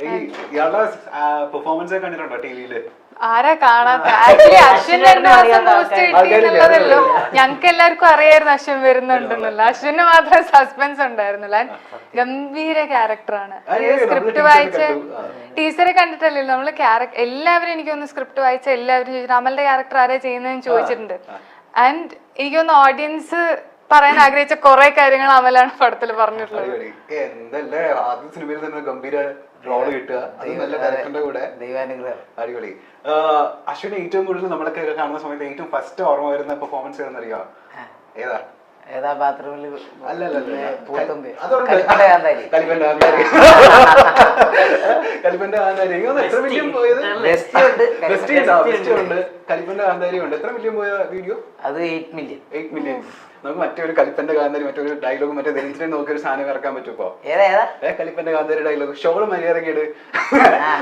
ഇയാളുടെ പെർഫോമൻസ് ഒക്കെ കണ്ടിട്ടുണ്ടോ ടിവിയില്? ആരാ കാണാത്ത? ആക്ച്വലി അശ്വിൻ 2 ദിവസം പോസ്റ്റ് കിട്ടിയെന്നുള്ളതല്ലോ. ഞങ്ങൾക്ക് എല്ലാവർക്കും അറിയായിരുന്നു അശ്വിൻ വരുന്നുണ്ടെന്നുള്ള. അശ്വിന് മാത്രം സസ്പെൻസ് ഉണ്ടായിരുന്നില്ല. ഗംഭീര ക്യാരക്ടറാണ്. സ്ക്രിപ്റ്റ് വായിച്ച ടീച്ചറെ കണ്ടിട്ടല്ലോ നമ്മള് എല്ലാവരും എനിക്ക് തോന്നുന്നു സ്ക്രിപ്റ്റ് വായിച്ച എല്ലാവരും ചോദിച്ചിട്ട് അമലിന്റെ ക്യാരക്ടർ ആരാ ചെയ്യുന്നതെന്ന് ചോദിച്ചിട്ടുണ്ട്. ആൻഡ് എനിക്ക് തോന്നുന്നു ഓഡിയൻസ് പറയാൻ ആഗ്രഹിച്ച കുറെ കാര്യങ്ങൾ അമലാണ് പടത്തിൽ പറഞ്ഞിട്ടുള്ളത്. എന്തല്ലേ ആദ്യ സിനിമയിൽ തന്നെ ഗംഭീര റോള് കിട്ടുക, അത് നല്ല ഡയറക്ടറിന്റെ കൂടെ. അടിപൊളി. അശ്വിനെ ഏറ്റവും കൂടുതൽ നമ്മളൊക്കെ കാണുന്ന സമയത്ത് ഏറ്റവും ഫസ്റ്റ് ഓർമ്മ വരുന്ന പെർഫോമൻസ് ഏതെന്നറിയോ? ഏതാ? ബാത്റൂമിൽ കലിപ്പന്റെ കാന്താരി എത്ര മില്യൺ പോയത്? കലിപ്പന്റെ കാന്താരി ഉണ്ട്. എത്ര മില്യൺ പോയ വീഡിയോ? അത് 8 മില്യൺ. നമുക്ക് മറ്റൊരു കലിപ്പന്റെ കാന്താരി മറ്റൊരു ഡയലോഗ് മറ്റേ ദരിദ്രനെ നോക്കി ഒരു സാധനം ഇറക്കാൻ പറ്റും ഇപ്പൊ. കലിപ്പന്റെ കാന്താരി ഡയലോഗ് ഷോള് മര്യാദക്കേട്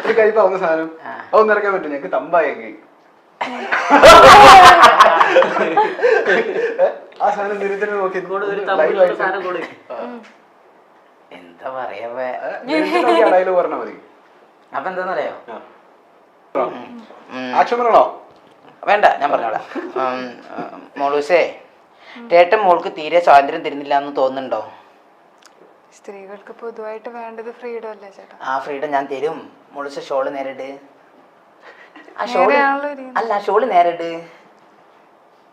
ഒരു കലിപ്പാവുന്ന സാധനം അതൊന്നും ഇറക്കാൻ പറ്റും. ഞങ്ങക്ക് തമ്പായെങ്കിൽ ആ സാധനം ദരിദ്രനെ നോക്കി എന്താ പറയാ ഡയലോഗ് പറഞ്ഞാൽ മതി. അപ്പൊ എന്താന്നറിയോ? ആക്ഷൻ പറയണോ? വേണ്ട, ഞാൻ പറഞ്ഞോളാം. മോളൂസേ, ചേട്ടൻ മോൾക്ക് തീരെ സ്വാതന്ത്ര്യം തരുന്നില്ല എന്ന് തോന്നുന്നുണ്ടോ? സ്ത്രീകൾക്ക് പൊതുവായിട്ട് വേണ്ടത് ഫ്രീഡം അല്ലേ ചേട്ടാ? ആ ഫ്രീഡം ഞാൻ തരും. മോളൂസ ഷോള് നേരിട്. ഷോള് നേരിട്.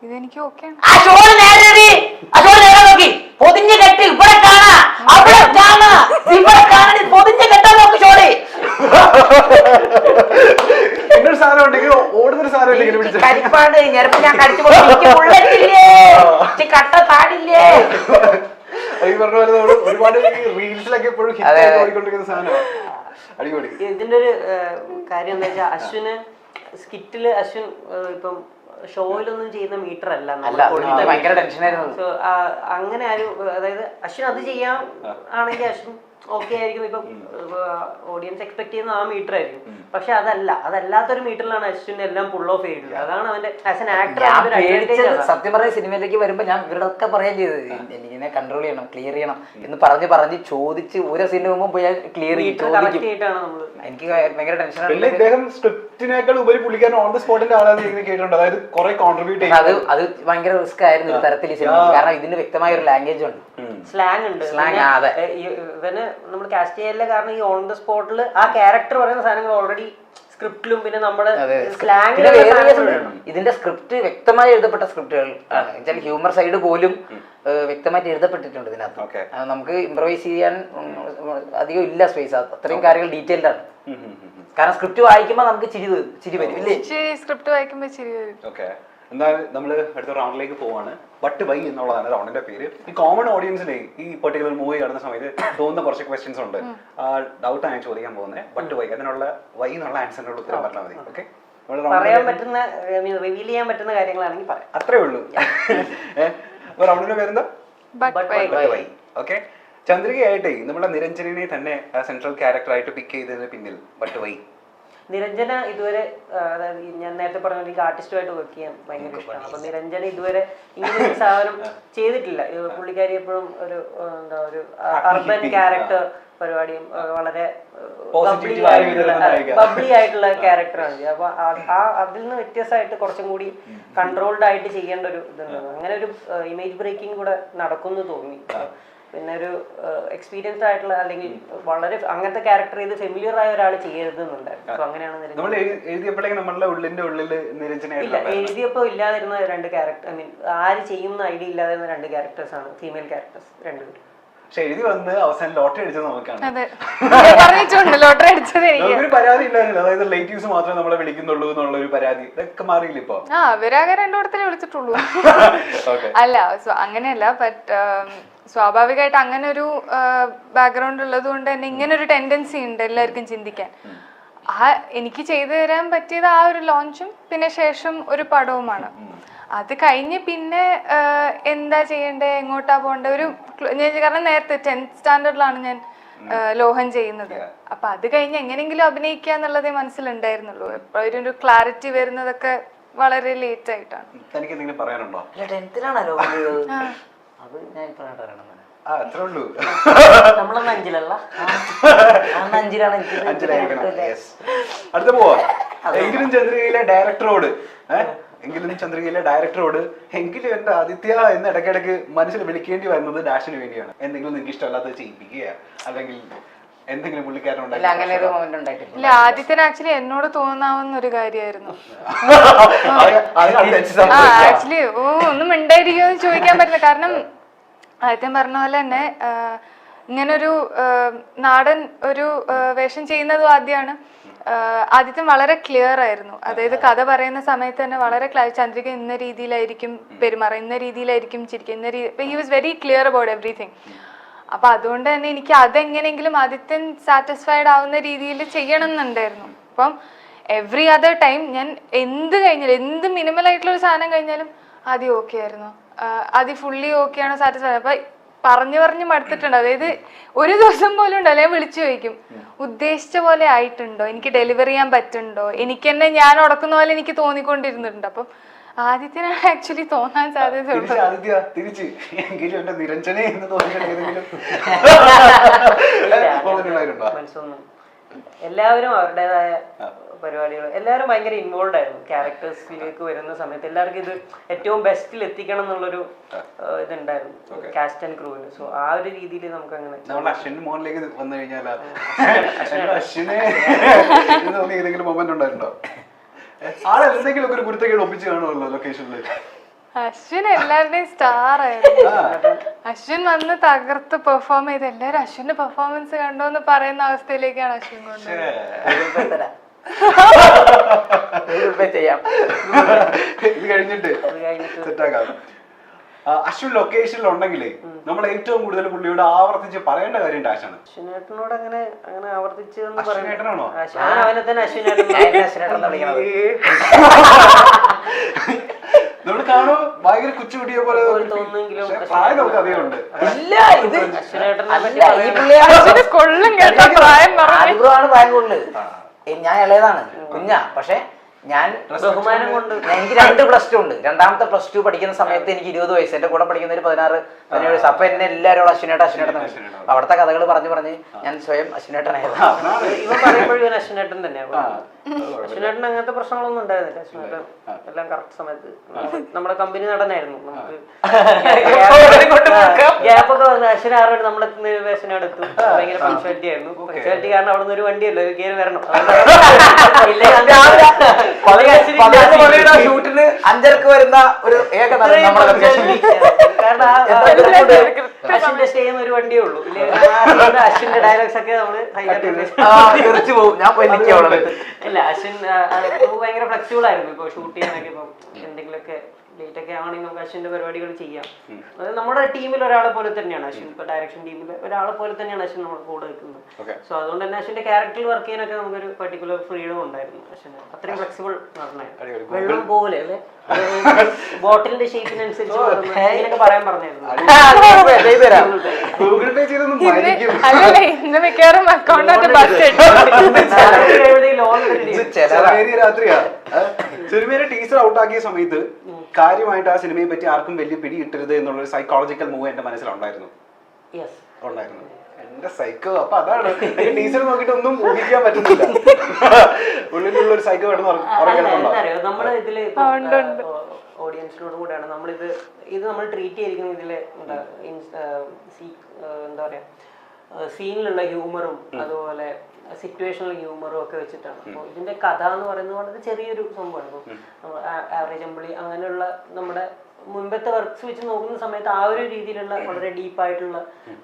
ഇതെനിക്ക് ഓക്കെ. പൊതിഞ്ഞ് കെട്ടി ഇവിടെ കാണാ, അവിടെ കാണാ, ഇവിടെ കാണാൻ പൊതിഞ്ഞ് കെട്ടാൻ നോക്ക് ഷോളി. കരിപ്പാണ്ട് ഞെരപ്പ് ഞാൻ കടിച്ചു ബുള്ളറ്റില്ലേ, കട്ട താടില്ലേ. ഒരുപാട് റീൽസിലൊക്കെ എപ്പോഴും ഓടിക്കൊണ്ടിരിക്കുന്ന സാധനമാണ്. അടിപൊളി. ഇതിന്റെ ഒരു കാര്യം എന്താ വെച്ചാൽ അശ്വിന് സ്കിറ്റില് അശ്വിൻ ഇപ്പം ഷോയിലൊന്നും ചെയ്യുന്ന മീറ്റർ അല്ല. അങ്ങനെ ആരും, അതായത് അശ്വിൻ അത് ചെയ്യാൻ ആണെങ്കിൽ അശ്വിൻ ഓക്കെ ആയിരിക്കും. ഇപ്പം ഓഡിയൻസ് എക്സ്പെക്ട് ചെയ്യുന്ന ആ മീറ്റർ ആയിരിക്കും. പക്ഷെ അതല്ലാത്തൊരു മീറ്ററിലാണ് അശ്വിൻ എല്ലാം പുൾ ഓഫ് ചെയ്തിട്ടുള്ളത്. അതാണ് അവന്റെ ആസ് എൻ ആക്ടർ. സത്യം പറഞ്ഞ സിനിമയിലേക്ക് വരുമ്പോ ഞാൻ ഇവരോടൊക്കെ പറയാൻ ചെയ്തത് എനിക്കിനെ കൺട്രോൾ ചെയ്യണം, ക്ലിയർ ചെയ്യണം എന്ന് പറഞ്ഞ് ചോദിച്ച് ഓരോ സീനിന് മുമ്പ് ഞാൻ ക്ലിയർ ചെയ്തിട്ടാണ് നമ്മള്. എനിക്ക് ഭയങ്കര ടെൻഷനാണ്. ഇദ്ദേഹം സ്ക്രിപ്റ്റിനേക്കാൾ ഉപരി പുള്ളിക്കാരൻ ഓൺ ദ സ്പോട്ടിന്റെ ആളാണ് കേട്ടിട്ടുണ്ട്. അതായത് കുറെ കോൺട്രിബ്യൂട്ട് ചെയ്യുന്നത്. അത് ഭയങ്കര റിസ്ക് ആയിരുന്നു ഒരു തരത്തിൽ സിനിമ. കാരണം ഇതിന് വ്യക്തമായ ഒരു ലാംഗ്വേജ് ഉണ്ട്, സ്ലാങ് ഉണ്ട്. ഇവന് നമ്മൾ കാസ്റ്റ് ചെയ്യല്ല. കാരണം ഈ ഓൺ ദ സ്പോട്ടിൽ ആ ക്യാരക്ടർ പറയുന്ന സാധനങ്ങൾ ഓൾറെഡി സ്ക്രിപ്റ്റിലും പിന്നെ നമ്മുടെ ഇതിന്റെ സ്ക്രിപ്റ്റ് വ്യക്തമായി എഴുതപ്പെട്ട സ്ക്രിപ്റ്റുകൾ ആണ്. ഹ്യൂമർ സൈഡ് പോലും വ്യക്തമായിട്ട് എഴുതപ്പെട്ടിട്ടുണ്ട് ഇതിനകത്ത്. നമുക്ക് ഇംപ്രവൈസ് ചെയ്യാൻ അധികം ഇല്ല സ്പേസ്. അത്രയും കാര്യങ്ങൾ ഡീറ്റെയിൽഡ് ആണ്. കാരണം സ്ക്രിപ്റ്റ് വായിക്കുമ്പോൾ നമുക്ക് ചിരി വരും ഇല്ലേ? സ്ക്രിപ്റ്റ് വായിക്കുമ്പോൾ ചിരി വരും. ഓക്കെ, എന്തായാലും നമ്മൾ അടുത്ത റൗണ്ടിലേക്ക് പോവാണ്. ബട്ട് വൈ എന്നുള്ളതാണ് റൗണ്ടിന്റെ പേര്. ഈ കോമൺ ഓഡിയൻസിനെ ഈ പെർട്ടിക്കുലർ മൂവി കാണുന്ന സമയത്ത് തോന്നുന്ന കുറച്ച് ക്വസ്റ്റ്യൻസ് ഉണ്ട്. ഡൗട്ടാണ് ഞാൻ ചോദിക്കാൻ പോകുന്നത്. ബട്ട് വൈ അതിനുള്ള വൈ എന്നുള്ള ആൻസറിനുള്ള ഉത്തരം പറഞ്ഞാൽ മതി. ഓക്കെ, പറയാൻ പറ്റുന്ന റിവീൽ ചെയ്യാൻ പറ്റുന്ന കാര്യങ്ങളാണെങ്കിൽ പറയാം. അത്രേ ഉള്ളൂ. റൗണ്ടിന്റെ പേരെന്താ? But why. ഓക്കെ, ചന്ദ്രികയായിട്ടേ നമ്മുടെ നിരഞ്ജനെ തന്നെ സെൻട്രൽ ക്യാരക്ടർ ആയിട്ട് പിക്ക് ചെയ്തതിന് പിന്നിൽ ബട്ട് വൈ? നിരഞ്ജന ഇതുവരെ, അതായത് ഞാൻ നേരത്തെ പറഞ്ഞ എനിക്ക് ആർട്ടിസ്റ്റുമായിട്ട് വർക്ക് ചെയ്യാൻ ഭയങ്കര ഇഷ്ടമാണ്. അപ്പൊ നിരഞ്ജന ഇതുവരെ ഇങ്ങനെ ഒരു സാധനം ചെയ്തിട്ടില്ല. പുള്ളിക്കാരി എപ്പോഴും ഒരു എന്താ ഒരു അർബൻ ക്യാരക്ടർ പരിപാടിയും വളരെ ബബ്ലി ആയിട്ടുള്ള ക്യാരക്ടറാണ്. അപ്പൊ അതിൽ നിന്ന് വ്യത്യസ്തമായിട്ട് കുറച്ചും കൂടി കൺട്രോൾഡ് ആയിട്ട് ചെയ്യേണ്ട ഒരു ഇതുണ്ട്. അങ്ങനെ ഒരു ഇമേജ് ബ്രേക്കിംഗ് കൂടെ നടക്കുമെന്ന് തോന്നി. പിന്നെ ഒരു എക്സ്പീരിയൻസ്ഡ് ആയിട്ടുള്ള അല്ലെങ്കിൽ വളരെ അങ്ങനത്തെ ക്യാരക്ടർ ചെയ്ത് ഫെമിലിയർ ആയ ഒരാൾ ചെയ്യരുതെന്നുണ്ടായിരുന്നു. അപ്പൊ അങ്ങനെയാണ് ഇല്ല എഴുതിയപ്പോ ഇല്ലാതിരുന്ന രണ്ട് ക്യാരക്ടർ, ഐ മീൻ ആര് ചെയ്യുന്ന ഐഡിയ ഇല്ലാതിരുന്ന രണ്ട് ക്യാരക്ടേഴ്സാണ്, ഫീമെയിൽ ക്യാരക്ടേഴ്സ് രണ്ടുപേരും. പക്ഷെ എഴുതി വന്ന് അവസാനം ലോട്ടറി അടിച്ചത് നോക്കാണ്. ഒരു പരാതി ഇല്ലായിരുന്നു. അതായത് റിലേറ്റീവ്സ് മാത്രമേ നമ്മളെ വിളിക്കുന്നുള്ളൂ എന്നുള്ള ഒരു പരാതി ഇതൊക്കെ മാറിയില്ല ഇപ്പൊ. അവരാകെ രണ്ടിടത്തിലേ വിളിച്ചിട്ടുള്ളൂ. അല്ല അങ്ങനെയല്ല. ബട്ട് സ്വാഭാവികമായിട്ട് അങ്ങനെ ഒരു ബാക്ക്ഗ്രൗണ്ട് ഉള്ളത് കൊണ്ട് തന്നെ ഇങ്ങനെ ഒരു ടെൻഡൻസി ഉണ്ട് എല്ലാവർക്കും ചിന്തിക്കാൻ. എനിക്ക് ചെയ്തു തരാൻ പറ്റിയത് ആ ഒരു ലോഞ്ചും പിന്നെ ശേഷം ഒരു പടവുമാണ്. അത് കഴിഞ്ഞ് പിന്നെ എന്താ ചെയ്യണ്ടേ, എങ്ങോട്ടാ പോകണ്ടേ ഒരു, കാരണം നേരത്തെ 10th സ്റ്റാൻഡേർഡിലാണ് ഞാൻ ലോഹൻ ചെയ്യുന്നത്. അപ്പൊ അത് കഴിഞ്ഞ് എങ്ങനെയെങ്കിലും അഭിനയിക്കുക എന്നുള്ളതേ മനസ്സിലുണ്ടായിരുന്നുള്ളൂ. എപ്പോഴും ഒരു ക്ലാരിറ്റി വരുന്നതൊക്കെ വളരെ ലേറ്റ് ആയിട്ടാണ്. പറയാനുണ്ടോ? അത് ഞാൻ അത്രേ ഉള്ളൂ. നമ്മളൊന്നും അഞ്ചിലല്ല, അഞ്ചിലാണ് എനിക്ക് അഞ്ചിലായിരിക്കണം. യെസ്. അടുത്ത പോവാ. എങ്കിലും ചന്ദ്രികയിലെ ഡയറക്ടറോട് എങ്കിലും എന്റെ ആദിത്യ എന്ന് ഇടയ്ക്കിടയ്ക്ക് മനസ്സിൽ വിളിക്കേണ്ടി വരുന്നത് ഡാഷിന് വേണ്ടിയാണ്. എന്തെങ്കിലും നിങ്ങൾക്ക് ഇഷ്ടമല്ലാത്തത് ചെയ്യിപ്പിക്കുക അല്ലെങ്കിൽ എന്തെങ്കിലും പുള്ളിക്കാരനുണ്ടായി അങ്ങനെ ഒരു മൊമെന്റ് ഉണ്ടായിട്ടില്ല. ഇല്ല, ആദ്യത്തിന് ആക്ച്വലി എന്നോട് തോന്നാവുന്ന ഒരു കാര്യമായിരുന്നു. ആക്ച്വലി ഒന്നും ഉണ്ടായിരിക്കുമെന്ന് ചോദിക്കാൻ പറ്റില്ല. കാരണം ആദ്യം പറഞ്ഞ പോലെ തന്നെ ഇങ്ങനൊരു നാടൻ ഒരു വേഷം ചെയ്യുന്നതും ആദ്യമാണ്. ആദ്യത്തെ വളരെ ക്ലിയർ ആയിരുന്നു. അതായത് കഥ പറയുന്ന സമയത്ത് തന്നെ വളരെ ചന്ദ്രിക ഇന്ന രീതിയിലായിരിക്കും പെരുമാറുക, ഇന്ന രീതിയിലായിരിക്കും ചിരിക്കുക, he was very clear about everything. അപ്പൊ അതുകൊണ്ട് തന്നെ എനിക്ക് അതെങ്ങനെയെങ്കിലും ആദിത്യൻ സാറ്റിസ്ഫൈഡ് ആവുന്ന രീതിയിൽ ചെയ്യണം എന്നുണ്ടായിരുന്നു. അപ്പം എവറി അതർ ടൈം ഞാൻ എന്ത് കഴിഞ്ഞാലും, എന്ത് മിനിമൽ ആയിട്ടുള്ള ഒരു സാധനം കഴിഞ്ഞാലും ആദ്യം ഓക്കെ ആയിരുന്നു, ആദ്യം ഫുള്ളി ഓക്കെ ആണോ സാറ്റിസ്ഫൈഡ്. അപ്പൊ പറഞ്ഞു മടുത്തിട്ടുണ്ട്. അതായത് ഒരു ദിവസം പോലും ഉണ്ടല്ലോ ഞാൻ വിളിച്ചു ചോദിക്കും, ഉദ്ദേശിച്ച പോലെ ആയിട്ടുണ്ടോ, എനിക്ക് ഡെലിവർ ചെയ്യാൻ പറ്റുന്നുണ്ടോ, എനിക്ക് തന്നെ ഞാൻ ഉടക്കുന്ന പോലെ എനിക്ക് തോന്നിക്കൊണ്ടിരുന്നുണ്ട്. അപ്പം ആദിത്യനാണ് ആക്ച്വലി തോന്നാൻ സാധ്യതയുള്ളത്. എല്ലാവരും അവരുടേതായ പരിപാടികൾ, എല്ലാവരും ഭയങ്കര ഇൻവോൾവ് ആയിരുന്നു ക്യാരക്ടേഴ്സിലേക്ക് വരുന്ന സമയത്ത്. എല്ലാവർക്കും ഇത് ഏറ്റവും ബെസ്റ്റിൽ എത്തിക്കണം എന്നുള്ളൊരു ഇതുണ്ടായിരുന്നു കാസ്റ്റ് ആൻഡ് ക്രൂവിന്. സോ ആ ഒരു രീതിയിൽ നമുക്ക് അങ്ങനെ അശ്വിൻ മോഹനിലേക്ക് വന്നു കഴിഞ്ഞാൽ അശ്വിനെ ഏതെങ്കിലും മൊമെന്റ് ഉണ്ടായിട്ടുണ്ടോ? ആളെന്തെങ്കിലും ഒക്കെ ഒരു കുരുത്തക്കേട് ഒപ്പിച്ച് കാണുമല്ലോ ലൊക്കേഷനിൽ. അശ്വിൻ എല്ലാവരുടെയും സ്റ്റാർ ആയിരുന്നു. അശ്വിൻ വന്ന് തകർത്ത് പെർഫോം ചെയ്ത് എല്ലാവരും അശ്വിന്റെ പെർഫോമൻസ് കണ്ടോന്ന് പറയുന്ന അവസ്ഥയിലേക്കാണ് അശ്വിൻ കൊണ്ടുവരുന്നത്. ഇത് കഴിഞ്ഞിട്ട് സെറ്റാക്കാം. അശ്വിൻ ലൊക്കേഷനിൽ ഉണ്ടെങ്കിലേ നമ്മൾ ഏറ്റവും കൂടുതൽ പുള്ളിയോട് ആവർത്തിച്ച് പറയേണ്ട കാര്യം ഡാഷാണ്. അശ്വിനേട്ടനോട് അങ്ങനെ ആവർത്തിച്ച് അശ്വിനേട്ടനാണോ? അവനെ തന്നെ അശ്വിനേട്ടൻ നമ്മൾ കാണും ഭയങ്കര കുച്ചുകുട്ടിയെ പോലെ തോന്നുമെങ്കിലും പ്രായം നമുക്ക് അധികമുണ്ട്. പ്രായം കൂടുതൽ. ഞാൻ ഇളയതാണ്, കുഞ്ഞാ. പക്ഷെ ഞാൻ ബഹുമാനം കൊണ്ട് എനിക്ക് 2 +2 ഉണ്ട്. രണ്ടാമത്തെ +2 പഠിക്കുന്ന സമയത്ത് എനിക്ക് 20 വയസ്സ്, എന്റെ കൂടെ പഠിക്കുന്ന ഒരു 16-17 വയസ്സ്. അപ്പൊ എന്നെ എല്ലാവരും അശ്വിനേട്ടൻ അവിടുത്തെ കഥകൾ പറഞ്ഞ് ഞാൻ സ്വയം അശ്വിനേട്ടനായിരുന്നു. ഇവൻ പറയുമ്പോഴും അശ്വിനേട്ടൻ തന്നെയാണ്. അശ്വിനേട്ടൻ അങ്ങനത്തെ പ്രശ്നങ്ങളൊന്നും ഉണ്ടായിരുന്നില്ല. അശ്വിനേട്ടൻ എല്ലാം കറക്റ്റ് സമയത്ത് നമ്മുടെ കമ്പനി നടനായിരുന്നു. നമുക്ക് ഗ്യാപ്പൊക്കെ വന്ന് അശ്വിന 6 മണി നമ്മളെ വേഷനെടുത്തു. ഭയങ്കര പങ്ക്ച്വാലിറ്റി ആയിരുന്നു. പങ്ക്ച്വാലിറ്റി കാരണം അവിടെ നിന്ന് ഒരു വണ്ടിയല്ലോ കയറി വരണം. ഷൂട്ടിന് 5:30 വരുന്ന ഒരു കാരണം അശ്വിന്റെ സ്റ്റേ ചെയ്യുന്ന ഒരു വണ്ടിയേ ഉള്ളൂ. അശ്വിന്റെ ഡയലോഗ്സ് ഒക്കെ നമ്മള് ഇല്ല. അശ്വിൻ ഭയങ്കര ഫ്ലെക്സിബിൾ ആയിരുന്നു. ഇപ്പൊ ഷൂട്ട് ചെയ്യാനൊക്കെ ഇപ്പൊ എന്തെങ്കിലുമൊക്കെ ലേറ്റ് ഒക്കെ ആണെങ്കിൽ നമുക്ക് അശ്വിന്റെ പരിപാടികൾ ചെയ്യാം. അത് നമ്മുടെ ടീമിൽ ഒരാളെ പോലെ തന്നെയാണ് അശ്വിൻ. ഇപ്പൊ ഡയറക്ഷൻ ടീമിൽ ഒരാളെ പോലെ തന്നെയാണ് അശ്വിൻ നമ്മുടെ കൂടെ നിൽക്കുന്നത്. സോ അതുകൊണ്ട് തന്നെ അശ്വിന്റെ ക്യാരക്ടറിൽ വർക്ക് ചെയ്യാനൊക്കെ നമുക്കൊരു പെർട്ടിക്കുലർ ഫ്രീഡം ഉണ്ടായിരുന്നു. അശ്വിന് അത്രയും ഫ്ലെക്സിബിൾ നടനായിരുന്നു. വെള്ളം പോലെ അല്ലെ, ബോട്ടിലിന്റെ ഷേപ്പിനനുസരിച്ച് ഇങ്ങനെയൊക്കെ പറയാൻ പറഞ്ഞായിരുന്നു. ഇന്ന് മിക്കവാറും അക്കൗണ്ട് രാത്രിയാ സിനിമയിലെ ടീച്ചർ ഔട്ടാക്കിയ സമയത്ത് കാര്യമായിട്ട് ആ സിനിമയെ പറ്റി ആർക്കും വലിയ പിടി കിട്ടരുത് എന്നുള്ളൊരു സൈക്കോളജിക്കൽ മൂവ് എന്റെ മനസ്സിലുണ്ടായിരുന്നു. എന്റെ സൈക്കോ. അപ്പൊ അതാണ് ടീച്ചർ നോക്കിട്ട് ഒന്നും ഊഹിക്കാൻ പറ്റുന്നില്ല. ഉള്ളിലുള്ള ഒരു സൈക്കോ നമ്മള് ഇതില് ഓഡിയൻസിനോട് കൂടെയാണ് നമ്മളിത് നമ്മൾ ട്രീറ്റ് ചെയ്തിരിക്കുന്നത്. ഇതില് എന്താ പറയാ, സീനിലുള്ള ഹ്യൂമറും അതുപോലെ സിറ്റുവേഷണൽ ഹ്യൂമറും ഒക്കെ വെച്ചിട്ടാണ്. അപ്പോൾ ഇതിന്റെ കഥ എന്ന് പറയുന്നത് വളരെ ചെറിയൊരു സംഭവമാണ്. ഇപ്പോൾ ആവറേജ് അമ്പിളി അങ്ങനെയുള്ള നമ്മുടെ മുൻപത്തെ വർക്ക്സ് വെച്ച് നോക്കുന്ന സമയത്ത് ആ ഒരു രീതിയിലുള്ള വളരെ ഡീപ്പായിട്ടുള്ള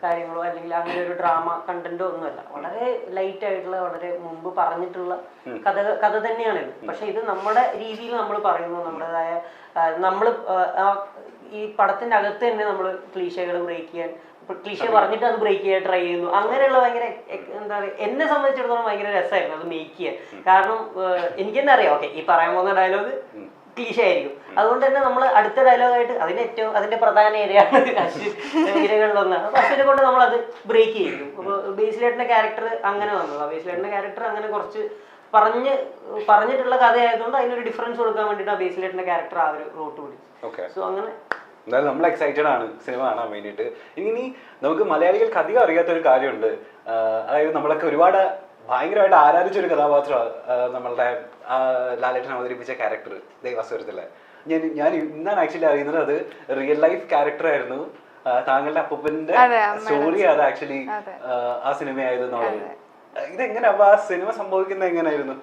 കാര്യങ്ങളോ അല്ലെങ്കിൽ അങ്ങനെ ഒരു ഡ്രാമ കണ്ടന്റോ ഒന്നുമല്ല. വളരെ ലൈറ്റ് ആയിട്ടുള്ള വളരെ മുമ്പ് പറഞ്ഞിട്ടുള്ള കഥ തന്നെയാണിത്. പക്ഷെ ഇത് നമ്മുടെ രീതിയിൽ നമ്മൾ പറയുന്നു. നമ്മുടേതായ നമ്മൾ ഈ പടത്തിന്റെ അകത്ത് തന്നെ നമ്മൾ ക്ലീശകൾ ബ്രേക്ക് ചെയ്യാൻ, ക്ലീശ പറഞ്ഞിട്ട് അത് ബ്രേക്ക് ചെയ്യാൻ ട്രൈ ചെയ്യുന്നു. അങ്ങനെയുള്ള ഭയങ്കര എന്താ പറയുക, എന്നെ സംബന്ധിച്ചിടത്തോളം ഭയങ്കര രസമായിരുന്നു അത് മേക്ക് ചെയ്യാൻ. കാരണം എനിക്ക് തന്നെ അറിയാം, ഓക്കെ ഈ പറയാൻ പോകുന്ന ഡയലോഗ് ക്ലീശ ആയിരിക്കും. അതുകൊണ്ട് തന്നെ നമ്മൾ അടുത്ത ഡയലോഗായിട്ട് അതിന്റെ പ്രധാന ഏരിയയാണ് ഇരകളിലൊന്നാണ്. അപ്പൊ അശ്വിനെ കൊണ്ട് നമ്മൾ അത് ബ്രേക്ക് ചെയ്യും. അപ്പൊ ബേസിലേട്ടന്റെ ക്യാരക്ടർ അങ്ങനെ വന്നത്. ബേസിലേട്ടന്റെ ക്യാരക്ടർ അങ്ങനെ കുറച്ച് പറഞ്ഞിട്ടുള്ള കഥയായതുകൊണ്ട് അതിനൊരു ഡിഫറൻസ് കൊടുക്കാൻ വേണ്ടിയിട്ട് ബേസിലേട്ടന്റെ ക്യാരക്ടർ ആ ഒരു റൂട്ട് പിടിച്ചു. സോ അങ്ങനെ എന്തായാലും നമ്മൾ എക്സൈറ്റഡ് ആണ് സിനിമ കാണാൻ വേണ്ടിയിട്ട്. ഇനി നമുക്ക് മലയാളികൾക്ക് അധികം അറിയാത്ത ഒരു കാര്യമുണ്ട്. അതായത് നമ്മളൊക്കെ ഒരുപാട് ഭയങ്കരമായിട്ട് ആരാധിച്ച ഒരു കഥാപാത്രമാണ് നമ്മളുടെ ലാലേട്ടൻ അവതരിപ്പിച്ച ക്യാരക്ടർ ദേവാസുരത്തിലെ. ഞാൻ ഇന്നാണ് ആക്ച്വലി അറിയുന്നത് അത് റിയൽ ലൈഫ് ക്യാരക്ടർ ആയിരുന്നു. താങ്കളുടെ അപ്പൂപ്പന്റെ സ്റ്റോറി അത് ആക്ച്വലി ആ സിനിമയായത് എന്നുള്ളത്. ഇതെങ്ങനെ അപ്പൊ ആ സിനിമ സംഭവിക്കുന്നത് എങ്ങനെയായിരുന്നു?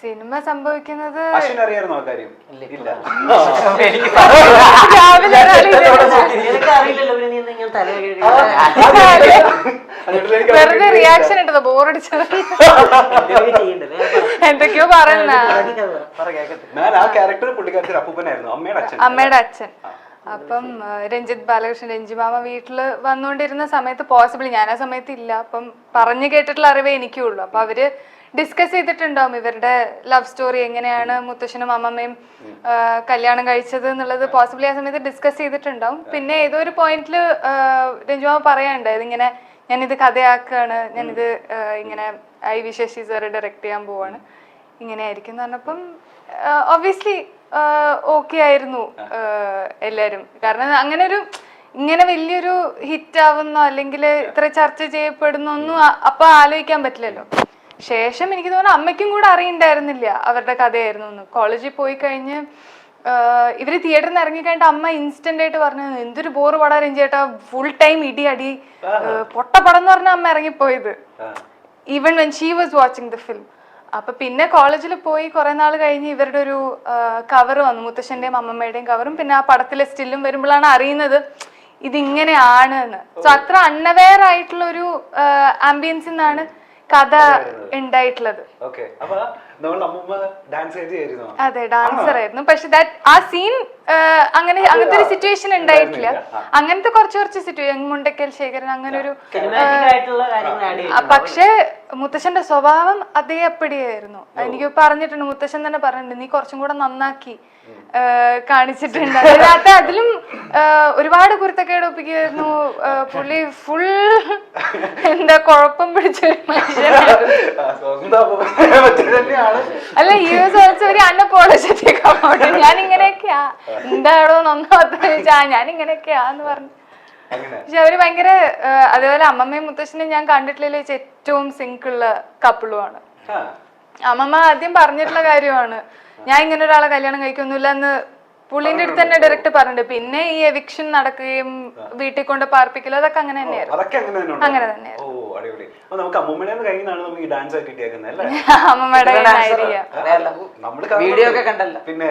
സിനിമ സംഭവിക്കുന്നത് അശ്വിൻ അറിയായിരുന്നോ ആ കാര്യം? ഇല്ല. രാവിലെ വെറുതെ റിയാക്ഷൻ ഇട്ടത് ബോറടിച്ചത് എന്തൊക്കെയോ പറയുന്ന ഞാൻ ആ ക്യാരക്ടർ പുള്ളിക്കാരത്തിൽ അപ്പൂപ്പനായിരുന്നു, അമ്മയുടെ അച്ഛൻ. അപ്പം രഞ്ജിത്ത് ബാലകൃഷ്ണൻ രഞ്ജിമാമ വീട്ടില് വന്നുകൊണ്ടിരുന്ന സമയത്ത് പോസിബിൾ ഞാൻ ആ സമയത്ത് ഇല്ല. അപ്പം പറഞ്ഞു കേട്ടിട്ടുള്ള അറിവേ എനിക്കേ ഉള്ളൂ. അപ്പൊ അവര് ഡിസ്കസ് ചെയ്തിട്ടുണ്ടാവും ഇവരുടെ ലവ് സ്റ്റോറി എങ്ങനെയാണ് മുത്തശ്ശനും അമ്മമ്മയും കല്യാണം കഴിച്ചത് എന്നുള്ളത് പോസിബിളി ആ സമയത്ത് ഡിസ്കസ് ചെയ്തിട്ടുണ്ടാവും. പിന്നെ ഏതോ ഒരു പോയിന്റിൽ രഞ്ജുമാമ പറയാനുണ്ടായത് ഇങ്ങനെ ഞാനിത് കഥയാക്കാണ്, ഞാനിത് ഇങ്ങനെ ഐ ശശി സാറ് ഡയറക്റ്റ് ചെയ്യാൻ പോവാണ്, ഇങ്ങനെ ആയിരിക്കും എന്ന് പറഞ്ഞപ്പം ഒബ്വിയസ്ലി ഓക്കെ ആയിരുന്നു എല്ലാവരും. കാരണം അങ്ങനെ ഒരു ഇങ്ങനെ വലിയൊരു ഹിറ്റ് ആവുന്നോ അല്ലെങ്കിൽ ഇത്ര ചർച്ച ചെയ്യപ്പെടുന്നോ ഒന്നും അപ്പൊ ആലോചിക്കാൻ പറ്റില്ലല്ലോ. ശേഷം എനിക്ക് തോന്നുന്നു അമ്മയ്ക്കും കൂടെ അറിയണ്ടായിരുന്നില്ല അവരുടെ കഥയായിരുന്നു എന്ന്. കോളേജിൽ പോയി കഴിഞ്ഞ് ഇവര് തിയേറ്ററിൽ നിന്ന് ഇറങ്ങിക്കഴിഞ്ഞിട്ട് അമ്മ ഇൻസ്റ്റന്റ് ആയിട്ട് പറഞ്ഞു എന്തൊരു ബോറ് പടാ രഞ്ജേട്ടാ, ഫുൾ ടൈം ഇടി അടി പൊട്ട പടം എന്ന് പറഞ്ഞ അമ്മ ഇറങ്ങിപ്പോയത് even when she was watching the film. അപ്പൊ പിന്നെ കോളേജിൽ പോയി കുറെ നാൾ കഴിഞ്ഞ് ഇവരുടെ ഒരു കവർ വന്നു, മുത്തശ്ശന്റെയും അമ്മമ്മയുടെയും കവറും പിന്നെ ആ പടത്തിലെ സ്റ്റില്ലും വരുമ്പോഴാണ് അറിയുന്നത് ഇതിങ്ങനെയാണ് എന്ന്. സോ അത്ര അൺഅവെയർ ആയിട്ടുള്ള ഒരു ആംബിയൻസിൽ നിന്നാണ് കഥ ഉണ്ടായിട്ടുള്ളത്. അതെ ഡാൻസർ ആയിരുന്നു. പക്ഷെ ആ സീൻ അങ്ങനത്തെ ഒരു സിറ്റുവേഷൻ ഉണ്ടായിട്ടില്ല. അങ്ങനത്തെ കുറച്ച് സിറ്റുവേഷൻ മുണ്ടക്കൽ ശേഖരൻ അങ്ങനെ ഒരു പക്ഷെ മുത്തശ്ശന്റെ സ്വഭാവം അതേ അപ്പടിയായിരുന്നു. എനിക്ക് പറഞ്ഞിട്ടുണ്ട്, മുത്തശ്ശൻ തന്നെ പറഞ്ഞിട്ടുണ്ട് നീ കുറച്ചും കൂടെ നന്നാക്കി കാണിച്ചിട്ടുണ്ട്. അതിനകത്ത് അതിലും ഒരുപാട് കുരുത്തക്കേട് ഒപ്പിക്കുമായിരുന്നു പുള്ളി. ഫുൾ എന്താ കുഴപ്പം പിടിച്ചൊരു മനുഷ്യനാണ്. അല്ല യു എസ് ഓൾസോ ഒരു അൺഅപ്പോളജറ്റിക് അബൌട്ട് ഞാൻ ഇങ്ങനെയൊക്കെയാ എന്താണോ നന്നാവാത്ത ചോദിച്ചാ ഞാൻ ഇങ്ങനെയൊക്കെയാന്ന് പറഞ്ഞു. പക്ഷെ അവര് ഭയങ്കര അതേപോലെ അമ്മമ്മയും മുത്തശ്ശനും ഞാൻ കണ്ടിട്ടില്ല ഏറ്റവും സിങ്കുള്ള കപ്പിളുമാണ്. അമ്മമ്മ ആദ്യം പറഞ്ഞിട്ടുള്ള കാര്യമാണ് ഞാൻ ഇങ്ങനെ ഒരാളെ കല്യാണം കഴിക്കൊന്നുമില്ല എന്ന് പുള്ളിന്റെ അടുത്ത് തന്നെ ഡയറക്റ്റ് പറഞ്ഞിട്ടുണ്ട്. പിന്നെ ഈ എവിക്ഷൻ നടക്കുകയും വീട്ടിൽ കൊണ്ട് പാർപ്പിക്കലും അതൊക്കെ അങ്ങനെ തന്നെയായിരുന്നു. അങ്ങനെ തന്നെയായിരുന്നു. അമ്മമ്മയുടെ വീഡിയോ ഒക്കെ കണ്ടല്ലോ. പിന്നെ